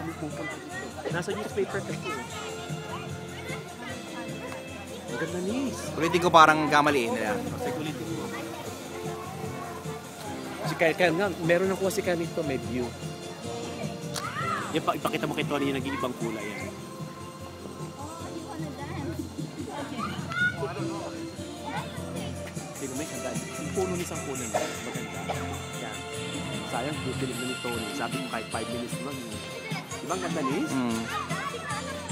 dami pupunta dito. Nasa newspaper kasi. Ang ganda, Nis. Ulitin ko parang gamaliin nila. Kasi ulitin mo. Kaya nga, meron ako kasi kanito, may view. Ipakita mo kay Tony yung nag-iibang kulay yan. Tingnan mo yung ganda. Yung puno nisang puno niya. Maganda. Yan. Sayang, bukilig na ni Tony. Sabi mo kahit 5 minutes lang. Diba ang ganda, Nis?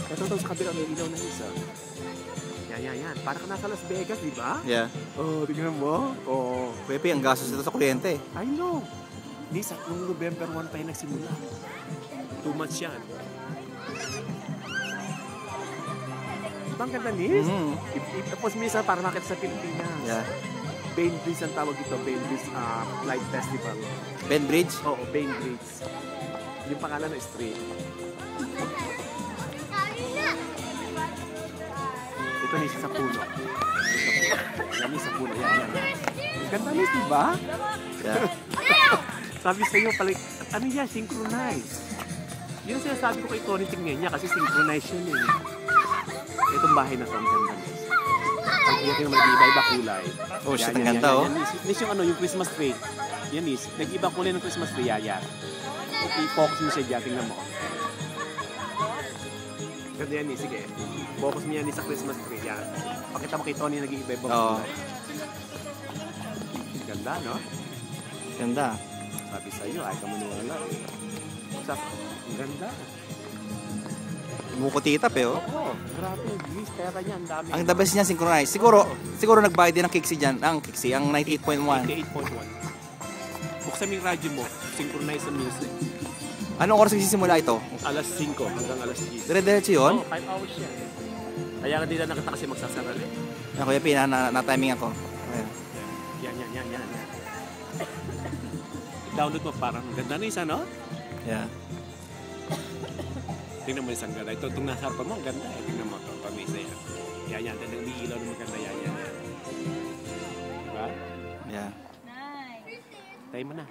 Ito sa kabila may ilaw na isa. Yan. Para ka nasa Las Vegas, di ba? Yeah. Oh, tingnan mo. Oh. Pepe, ang gastos dito sa kuryente. I know. Nis, nung November 1 pa yung nagsimula. 2 months yan. Diba ang ganda, Nis? Tapos minsan para makita sa Pilipinas. Yeah. Bainbridge ang tawag ito. Bainbridge Light Festival. Bainbridge? Oo, Bainbridge. Yung pangalan ng street. Ito Nis sa puno. Yan Nis sa puno. Yan. Ang ganda, Nis, diba? Yeah. Sabi sa'yo, ano yan? Synchronize. Yun ang sinasabi ko kay Tony, tingnan niya kasi synchronize yun eh. Itong bahay na to, ang ganda, Nis. Ang iyak yung mag-iiba-iba kulay. Oh, shit, ang ganda, oh. Nis, yung yung Christmas tree. Yan, Nis. Nag-iba kulay ng Christmas tree, yan. I-focus mo siya dyan, tingnan mo. Ganda yan, Nis. Sige. Focus mo yan, Nis, sa Christmas tree, yan. Pakita mo kay Tony, nag-iiba-iba kulay. Ganda, no? Ganda. Sabi sa'yo, ay kamunuwala. Ang ganda. Mukutitap eh, oh. Oo, grabe. Nis, pera niya, ang dami. Ang the best niya, synchronize. Siguro nagbayad din ng Kixi dyan. Ang Kixi, ang 98.1. 98.1. Buksan mo yung radyo mo, synchronize ang music. Anong oras nagsisimula ito? Alas 5 hanggang alas 10. Dire-diretso yun? Oo, 5 hours yan. Kaya nga din na nakita kasi magsasarali. Yan, Kuya P, na-timing ako. Ayan. Yan. Download mo, parang ganda na isa, no? Yeah. Tingnan mo isang ganda. Ito, itong nasa harapan mo, ang ganda eh. Tingnan mo ito, pamisa yan. Yan. May ilaw na maganda. Yan. Diba? Yeah. Tayo mo na.